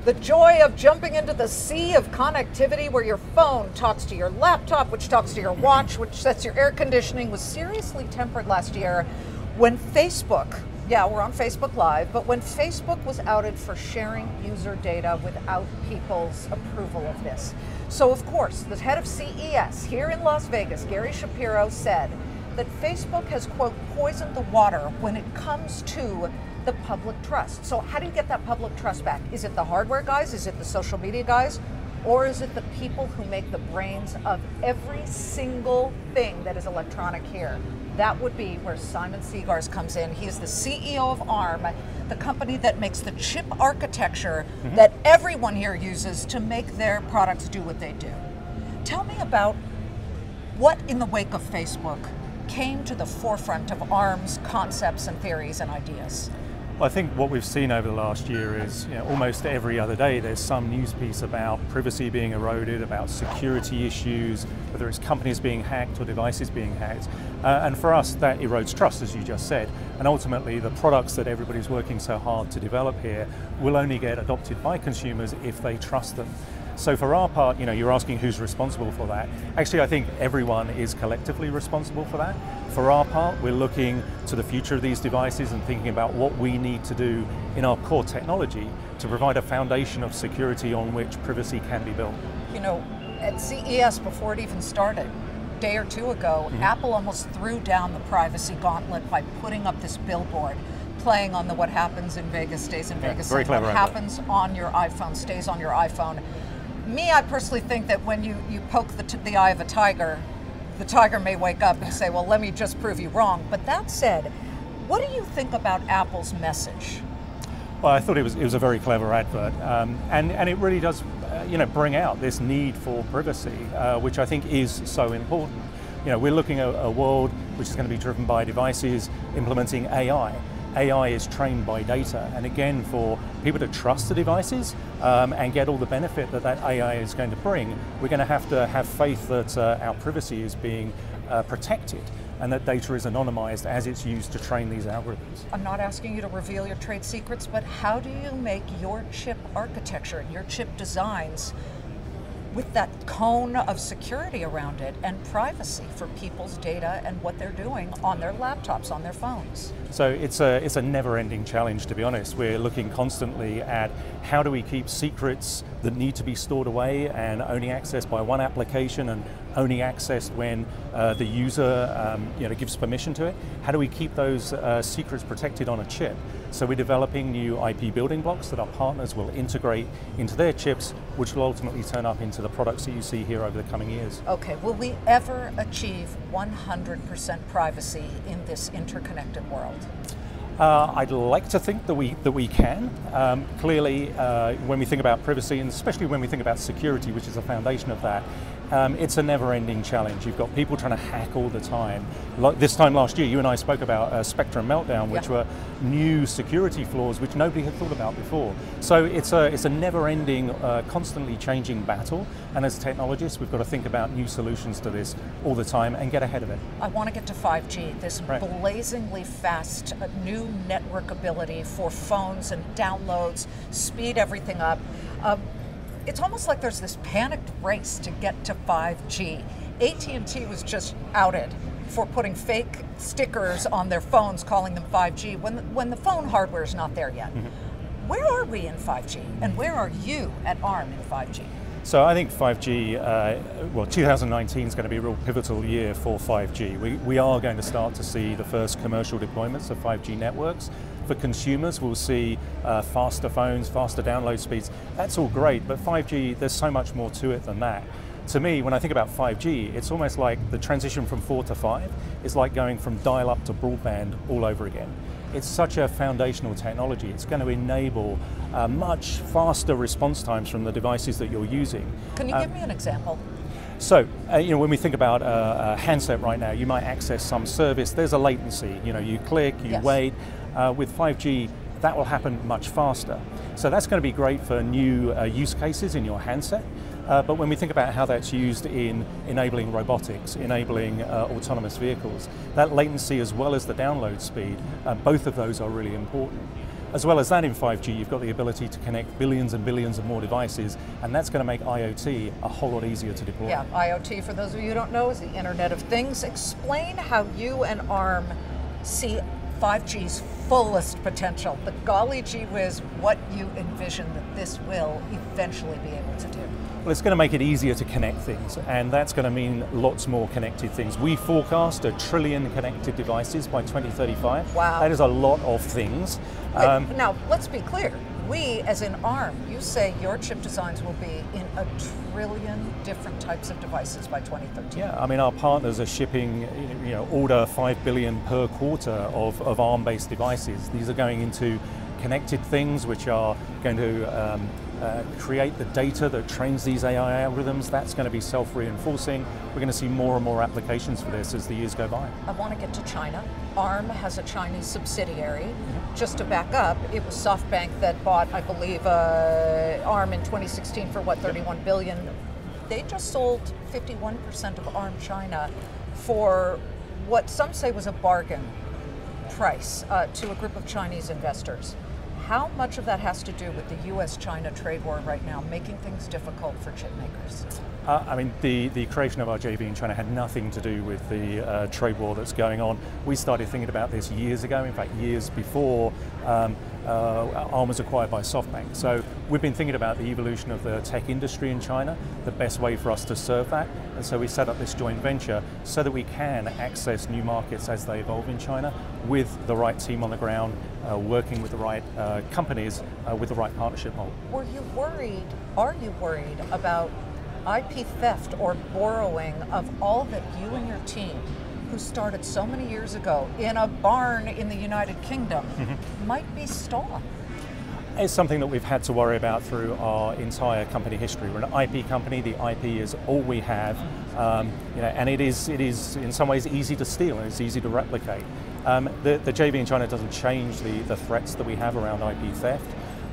The joy of jumping into the sea of connectivity where your phone talks to your laptop, which talks to your watch, which sets your air conditioning, was seriously tempered last year when Facebook, yeah, we're on Facebook Live, but when Facebook was outed for sharing user data without people's approval of this. So of course, the head of CES here in Las Vegas, Gary Shapiro, said that Facebook has, quote, poisoned the water when it comes to the public trust. So how do you get that public trust back? Is it the hardware guys? Is it the social media guys? Or is it the people who make the brains of every single thing that is electronic here? That would be where Simon Segars comes in. He is the CEO of ARM, the company that makes the chip architecture that everyone here uses to make their products do what they do. Tell me about what, in the wake of Facebook, came to the forefront of ARM's concepts and theories and ideas. Well, I think what we've seen over the last year is, almost every other day there's some news piece about privacy being eroded, about security issues, whether it's companies being hacked or devices being hacked. And for us, that erodes trust, as you just said. And ultimately, the products that everybody's working so hard to develop here will only get adopted by consumers if they trust them. So for our part, you're asking who's responsible for that. Actually, I think everyone is collectively responsible for that. For our part, we're looking to the future of these devices and thinking about what we need to do in our core technology to provide a foundation of security on which privacy can be built. At CES, before it even started, a day or two ago, Apple almost threw down the privacy gauntlet by putting up this billboard playing on the what happens in Vegas stays in Vegas. Very clever. What happens on your iPhone stays on your iPhone. Me, I personally think that when you poke the eye of a tiger, the tiger may wake up and say, well, let me just prove you wrong. But that said, what do you think about Apple's message? Well, I thought it was a very clever advert, and it really does, bring out this need for privacy, which I think is so important. We're looking at a world which is going to be driven by devices implementing AI. AI is trained by data, and again, for people to trust the devices and get all the benefit that AI is going to bring, we're going to have faith that our privacy is being protected and that data is anonymized as it's used to train these algorithms. I'm not asking you to reveal your trade secrets, but how do you make your chip architecture and your chip designs with that cone of security around it and privacy for people's data and what they're doing on their laptops, on their phones? So it's a never-ending challenge, to be honest. We're looking constantly at how do we keep secrets that need to be stored away and only accessed by one application and only accessed when the user gives permission to it. How do we keep those secrets protected on a chip? So we're developing new IP building blocks that our partners will integrate into their chips, which will ultimately turn up into the products that you see here over the coming years. Okay, will we ever achieve 100% privacy in this interconnected world? I'd like to think that we can. Clearly, when we think about privacy, and especially when we think about security, which is the foundation of that, it's a never-ending challenge. You've got people trying to hack all the time. This time last year, you and I spoke about Spectre and Meltdown, which were new security flaws which nobody had thought about before. So it's a never-ending, constantly changing battle. And as technologists, we've got to think about new solutions to this all the time and get ahead of it. I want to get to 5G, this blazingly fast new network ability for phones and downloads, speed everything up. It's almost like there's this panicked race to get to 5G. AT&T was just outed for putting fake stickers on their phones calling them 5G when the phone hardware is not there yet. Where are we in 5G, and where are you at ARM in 5G? So I think 5G, 2019 is going to be a real pivotal year for 5G. We are going to start to see the first commercial deployments of 5G networks. For consumers, we'll see faster phones, faster download speeds. That's all great, but 5G, there's so much more to it than that. To me, when I think about 5G, it's almost like the transition from 4 to 5 is like going from dial-up to broadband all over again. It's such a foundational technology. It's going to enable much faster response times from the devices that you're using. Can you give me an example? So, when we think about a handset right now, you might access some service, there's a latency. You click, you wait. With 5G, that will happen much faster. So that's going to be great for new use cases in your handset. But when we think about how that's used in enabling robotics, enabling autonomous vehicles, that latency as well as the download speed, both of those are really important. As well as that, in 5G, you've got the ability to connect billions and billions of more devices, and that's going to make IoT a whole lot easier to deploy. Yeah, IoT, for those of you who don't know, is the Internet of Things. Explain how you and ARM see 5G's fullest potential, the golly gee whiz, what you envision that this will eventually be able to do. Well, it's going to make it easier to connect things, and that's going to mean lots more connected things. We forecast 1 trillion connected devices by 2035. Wow. That is a lot of things. Wait, now, let's be clear. We, as in ARM, you say your chip designs will be in 1 trillion different types of devices by 2013. Yeah, I mean, our partners are shipping, order 5 billion per quarter of ARM-based devices. These are going into connected things which are going to create the data that trains these AI algorithms. That's going to be self-reinforcing. We're going to see more and more applications for this as the years go by. I want to get to China. ARM has a Chinese subsidiary. Just to back up, it was SoftBank that bought, I believe, ARM in 2016 for what, 31 billion. They just sold 51% of ARM China for what some say was a bargain price to a group of Chinese investors. How much of that has to do with the US-China trade war right now, making things difficult for chip makers? I mean, the creation of our JV in China had nothing to do with the trade war that's going on. We started thinking about this years ago, in fact, years before ARM was acquired by SoftBank. So we've been thinking about the evolution of the tech industry in China, the best way for us to serve that. And so we set up this joint venture so that we can access new markets as they evolve in China with the right team on the ground, working with the right companies with the right partnership model. Are you worried about IP theft or borrowing of all that you and your team, who started so many years ago in a barn in the United Kingdom, might be stolen? It's something that we've had to worry about through our entire company history. We're an IP company. The IP is all we have, and it is in some ways easy to steal and it's easy to replicate. The JV in China doesn't change the threats that we have around IP theft.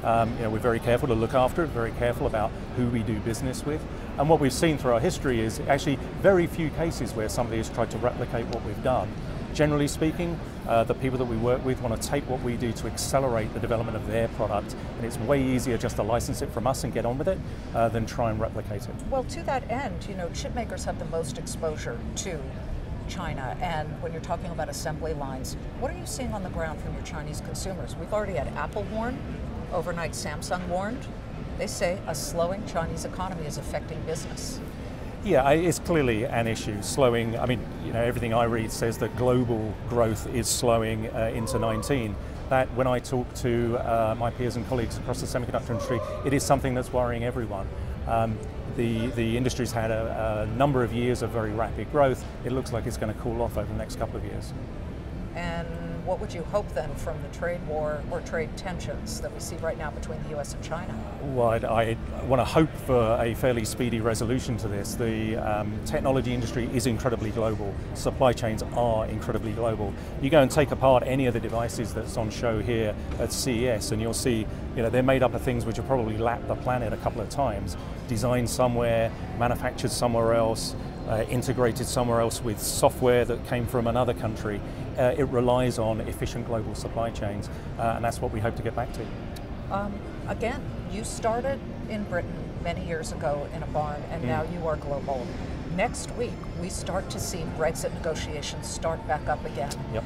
We're very careful to look after it, very careful about who we do business with. And what we've seen through our history is actually very few cases where somebody has tried to replicate what we've done. Generally speaking, the people that we work with want to take what we do to accelerate the development of their product, and it's way easier just to license it from us and get on with it than try and replicate it. Well, to that end, chip makers have the most exposure to China, and when you're talking about assembly lines, what are you seeing on the ground from your Chinese consumers? We've already had Apple warn, overnight Samsung warned. They say a slowing Chinese economy is affecting business. Yeah, it's clearly an issue. Slowing, I mean, everything I read says that global growth is slowing into 19. That when I talk to my peers and colleagues across the semiconductor industry, it is something that's worrying everyone. The industry's had a number of years of very rapid growth. It looks like it's going to cool off over the next couple of years. And what would you hope then from the trade war or trade tensions that we see right now between the US and China? Well, I want to hope for a fairly speedy resolution to this. The technology industry is incredibly global. Supply chains are incredibly global. You go and take apart any of the devices that's on show here at CES and you'll see they're made up of things which have probably lapped the planet a couple of times. Designed somewhere, manufactured somewhere else, integrated somewhere else with software that came from another country. It relies on efficient global supply chains, and that's what we hope to get back to. Again, you started in Britain many years ago in a barn, and now you are global. Next week, we start to see Brexit negotiations start back up again. Yep.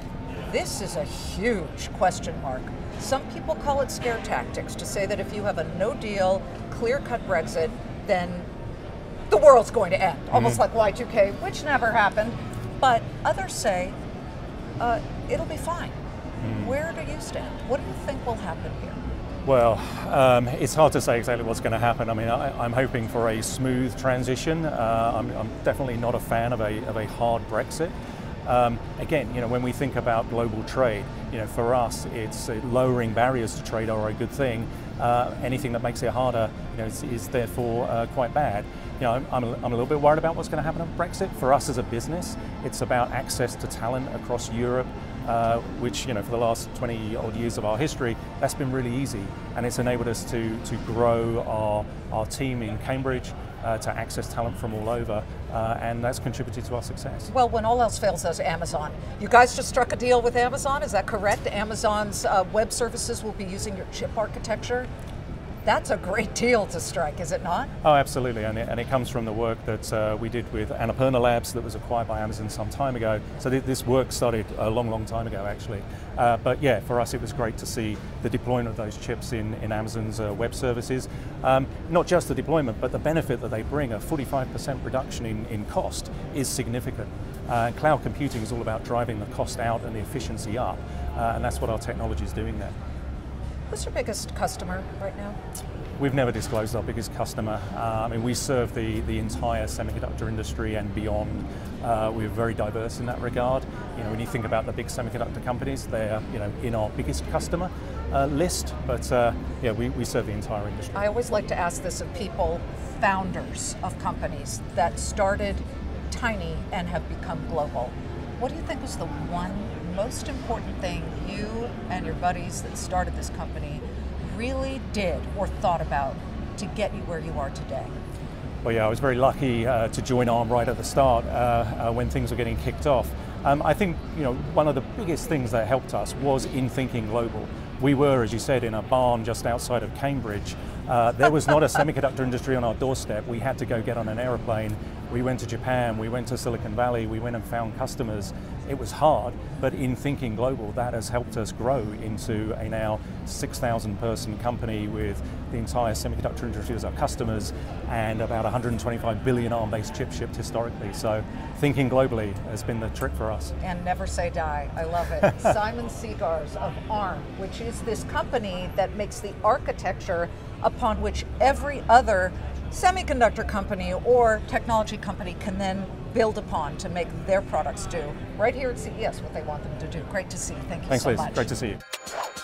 This is a huge question mark. Some people call it scare tactics to say that if you have a no-deal, clear-cut Brexit, then the world's going to end, almost like Y2K, which never happened. But others say, it'll be fine. Where do you stand? What do you think will happen here? Well, it's hard to say exactly what's going to happen. I mean, I'm hoping for a smooth transition. I'm definitely not a fan of a hard Brexit. Again, when we think about global trade, for us, it's lowering barriers to trade are a good thing. Anything that makes it harder, is therefore quite bad. I'm a little bit worried about what's going to happen on Brexit. For us as a business, it's about access to talent across Europe, which, you know, for the last 20 odd years of our history, that's been really easy, and it's enabled us to grow our team in Cambridge, to access talent from all over, and that's contributed to our success. Well, when all else fails, there's Amazon. You guys just struck a deal with Amazon, is that correct? Amazon's web services will be using your chip architecture. That's a great deal to strike, is it not? Oh, absolutely, and it comes from the work that we did with Annapurna Labs that was acquired by Amazon some time ago. So this work started a long time ago, actually. But yeah, for us it was great to see the deployment of those chips in Amazon's web services. Not just the deployment, but the benefit that they bring, a 45% reduction in cost, is significant. Cloud computing is all about driving the cost out and the efficiency up, and that's what our technology is doing there. Who's your biggest customer right now? We've never disclosed our biggest customer. I mean, we serve the entire semiconductor industry and beyond. We're very diverse in that regard. You know, when you think about the big semiconductor companies, they're, you know, in our biggest customer list, but yeah, we serve the entire industry. I always like to ask this of people, founders of companies that started tiny and have become global. What do you think was the one most important thing you and your buddies that started this company really did or thought about to get you where you are today? Well, yeah, I was very lucky to join ARM right at the start when things were getting kicked off. I think, you know, one of the biggest things that helped us was in thinking global. We were, as you said, in a barn just outside of Cambridge. There was not a semiconductor industry on our doorstep. We had to go get on an aeroplane. We went to Japan, we went to Silicon Valley, we went and found customers. It was hard, but in thinking global, that has helped us grow into a now 6,000 person company with the entire semiconductor industry as our customers and about 125 billion ARM-based chips shipped historically. So thinking globally has been the trick for us. And never say die, I love it. Simon Segars of ARM, which is this company that makes the architecture upon which every other semiconductor company or technology company can then build upon to make their products do right here at CES what they want them to do. Great to see you. Thank you so much. Thanks, Liz. Great to see you.